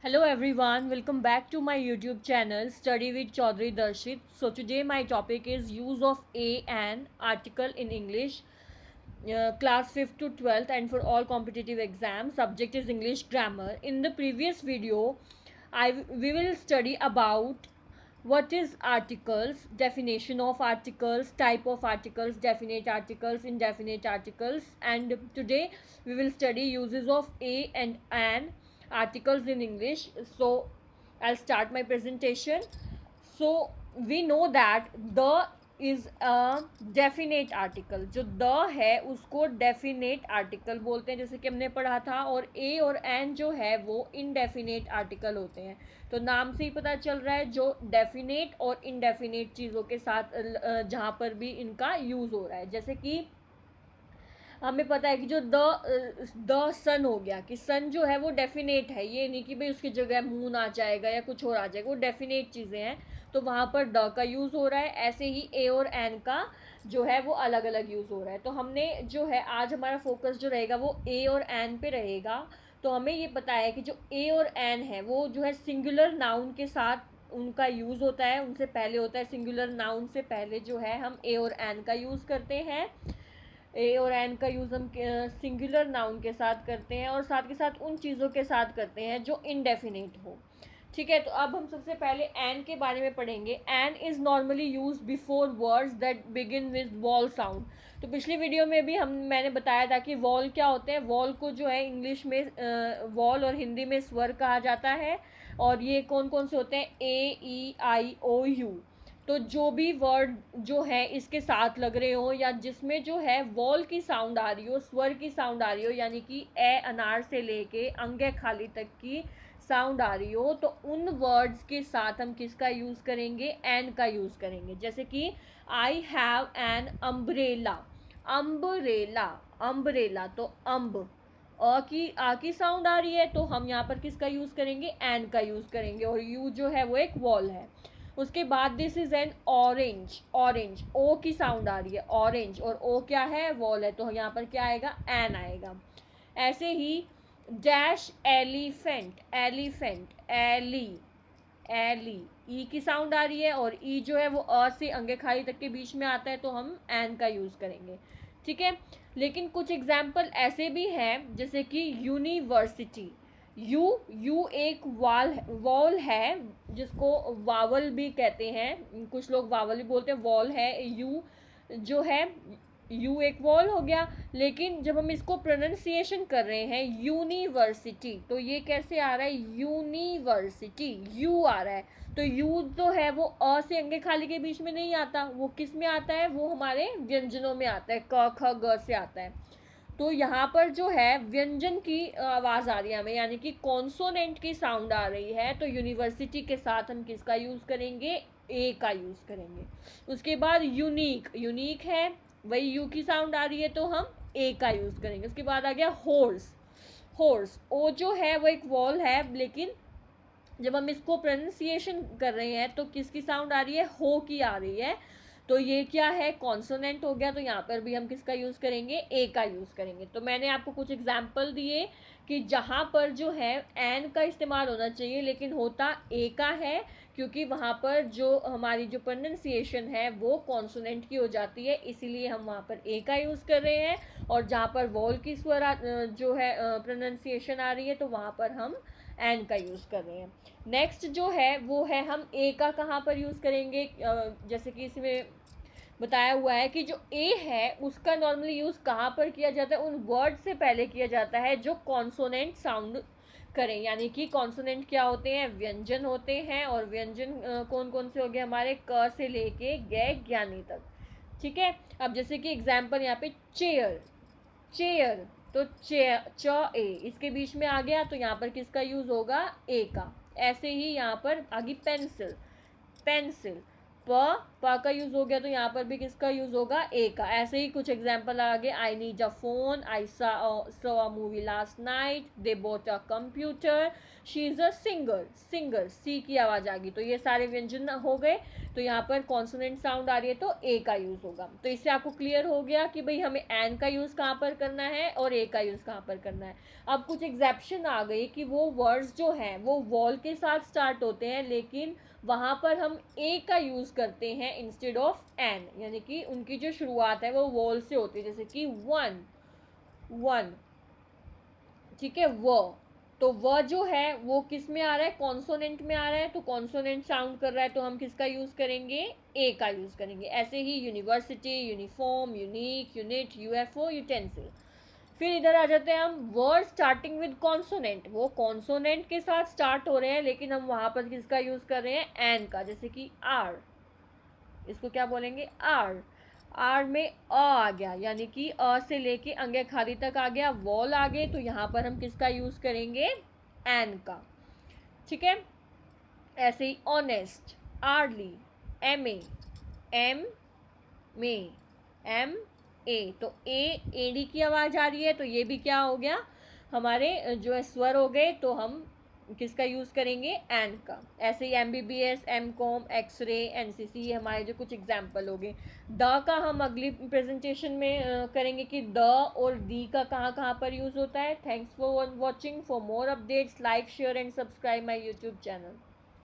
Hello everyone, welcome back to my YouTube channel Study with Chaudhary Darshit. So today my topic is use of a and article in English, class 5th to 12th and for all competitive exams. Subject is English grammar. In the previous video, we will study about what is articles, definition of articles, type of articles, definite articles, indefinite articles, and today we will study uses of a and an articles in English. So I'll start my presentation. So we know that the is a definite article. जो the है उसको definite article बोलते हैं, जैसे कि हमने पढ़ा था. और ए और एन जो है वो इनडेफिनेट आर्टिकल होते हैं. तो नाम से ही पता चल रहा है जो डेफिनेट और इनडेफिनेट चीज़ों के साथ जहाँ पर भी इनका यूज़ हो रहा है. जैसे कि हमें पता है कि जो द सन हो गया, कि सन जो है वो डेफिनेट है. ये नहीं कि भाई उसकी जगह मून आ जाएगा या कुछ और आ जाएगा, वो डेफिनेट चीज़ें हैं. तो वहाँ पर द का यूज़ हो रहा है. ऐसे ही ए और एन का जो है वो अलग अलग यूज़ हो रहा है. तो हमने जो है आज हमारा फोकस जो रहेगा वो ए और एन पे रहेगा. तो हमें ये पता है कि जो ए और एन है वो जो है सिंगुलर नाउन के साथ उनका यूज़ होता है. उनसे पहले होता है सिंगुलर नाउन से पहले जो है हम ए और एन का यूज़ करते हैं. ए और एन का यूज़ हम सिंगुलर नाउन के साथ करते हैं और साथ के साथ उन चीज़ों के साथ करते हैं जो इनडेफिनेट हो. ठीक है, तो अब हम सबसे पहले एन के बारे में पढ़ेंगे. An is normally use before words that begin with vowel sound. तो पिछली वीडियो में भी मैंने बताया था कि वॉल क्या होते हैं. वॉल को जो है इंग्लिश में वॉल और हिंदी में स्वर कहा जाता है. और ये कौन कौन से होते हैं? ए, ई, आई, ओ, यू. तो जो भी वर्ड जो है इसके साथ लग रहे हो या जिसमें जो है वॉल की साउंड आ रही हो, स्वर की साउंड आ रही हो, यानी कि ए अनार से लेके अंगे खाली तक की साउंड आ रही हो, तो उन वर्ड्स के साथ हम किसका यूज़ करेंगे? एन का यूज़ करेंगे. जैसे कि I have an umbrella. Umbrella, umbrella तो अम्ब, आ की साउंड आ रही है तो हम यहाँ पर किसका यूज़ करेंगे? एन का यूज़ करेंगे. और यू जो है वो एक वॉल है. उसके बाद this is an orange. Orange, O की साउंड आ रही है, ऑरेंज, और ओ क्या है? वॉल है. तो यहाँ पर क्या आएगा? एन आएगा. ऐसे ही dash elephant. Elephant, ele, ele, E की साउंड आ रही है और ई जो है वो अ से अंगे खाली तक के बीच में आता है तो हम एन का यूज़ करेंगे. ठीक है, लेकिन कुछ एग्जाम्पल ऐसे भी हैं जैसे कि यूनिवर्सिटी. यू एक वॉल है जिसको वावल भी कहते हैं. कुछ लोग वावल भी बोलते हैं. वॉल है यू जो है, यू एक वॉल हो गया. लेकिन जब हम इसको प्रोनाउंसिएशन कर रहे हैं यूनिवर्सिटी, तो ये कैसे आ रहा है? यूनिवर्सिटी, यू आ रहा है. तो यू जो है वो अ से अंगे खाली के बीच में नहीं आता. वो किस में आता है? वो हमारे व्यंजनों में आता है. क, ख, ग से आता है. तो यहाँ पर जो है व्यंजन की आवाज़ आ रही है हमें, यानी कि कॉन्सोनेंट की साउंड आ रही है. तो यूनिवर्सिटी के साथ हम किसका यूज़ करेंगे? ए का यूज़ करेंगे. उसके बाद यूनिक. यूनिक है, वही यू की साउंड आ रही है तो हम ए का यूज़ करेंगे. उसके बाद आ गया होर्स. होर्स, ओ जो है वो एक वॉल है, लेकिन जब हम इसको प्रोनाउंसिएशन कर रहे हैं तो किसकी साउंड आ रही है? हो की आ रही है. तो ये क्या है? कॉन्सोनेंट हो गया. तो यहाँ पर भी हम किसका यूज़ करेंगे? ए का यूज़ करेंगे. तो मैंने आपको कुछ एग्जाम्पल दिए कि जहाँ पर जो है एन का इस्तेमाल होना चाहिए लेकिन होता ए का है, क्योंकि वहाँ पर जो हमारी जो प्रोनाउंसिएशन है वो कॉन्सोनेंट की हो जाती है, इसीलिए हम वहाँ पर ए का यूज़ कर रहे हैं. और जहाँ पर वॉल की स्वर जो है प्रोनाउंसिएशन आ रही है तो वहाँ पर हम एन का यूज़ कर रहे हैं. नेक्स्ट जो है वो है हम ए का कहाँ पर यूज़ करेंगे? जैसे कि इसमें बताया हुआ है कि जो ए है उसका नॉर्मली यूज़ कहाँ पर किया जाता है? उन वर्ड से पहले किया जाता है जो कॉन्सोनेंट साउंड करें. यानी कि कॉन्सोनेंट क्या होते हैं? व्यंजन होते हैं. और व्यंजन कौन कौन से हो गए हमारे? क से लेके ग ज्ञानी तक. ठीक है, अब जैसे कि एग्जाम्पल यहाँ पे चेयर. चेयर तो च ए इसके बीच में आ गया तो यहाँ पर किसका यूज़ होगा? ए का. ऐसे ही यहाँ पर आगे पेंसिल. पेंसिल, प प का यूज़ हो गया तो यहाँ पर भी किसका यूज़ होगा, ए का। ऐसे ही कुछ एग्जाम्पल आगे, I need a phone, I saw a movie last night, they bought a computer, she is a singer, singer सी की आवाज़ आ गई। तो ये सारे व्यंजन हो गए, तो यहाँ पर कॉन्सोनेंट साउंड आ रही है तो ए का यूज़ होगा। तो इससे आपको क्लियर हो गया कि भाई हमें एन का यूज़ कहाँ पर करना है और ए का यूज़ कहाँ पर करना है। अब कुछ एग्जेप्शन आ गई कि वो वर्ड्स जो हैं वो वॉल के साथ स्टार्ट होते हैं, लेकिन वहाँ पर हम ए का यूज़ करते हैं इंस्टेड ऑफ एन, यानी कि उनकी जो शुरुआत है वो वॉल से होती है, जैसे कि वन, वन, ठीक है, वो। तो वह जो है वो किस में आ रहा है, कॉन्सोनेंट में आ रहा है, तो कॉन्सोनेंट साउंड कर रहा है तो हम किसका यूज़ करेंगे, ए का यूज़ करेंगे। ऐसे ही university, uniform, unique, unit, UFO, utensil. फिर इधर आ जाते हैं हम, वर्ड स्टार्टिंग विद कॉन्सोनेंट, वो कॉन्सोनेंट के साथ स्टार्ट हो रहे हैं लेकिन हम वहाँ पर किसका यूज़ कर रहे हैं, एन का, जैसे कि आर, इसको क्या बोलेंगे, आर। आर में आ गया, यानी कि अ से लेके अंगे खाली तक आ गया, वॉल आ गए, तो यहाँ पर हम किसका यूज़ करेंगे, एन का, ठीक है। ऐसे ही ऑनेस्ट, आर्ली, एम एम में, एम ए, तो एडी की आवाज़ आ रही है तो ये भी क्या हो गया, हमारे जो है स्वर हो गए, तो हम किसका यूज़ करेंगे, एन का। ऐसे ही MBBS, M com, X-ray, NCC, ये हमारे जो कुछ एग्जाम्पल हो गए। द का हम अगली प्रेजेंटेशन में करेंगे कि द और दी का कहाँ कहाँ पर यूज़ होता है। Thanks for watching. For more updates like share and subscribe my YouTube channel.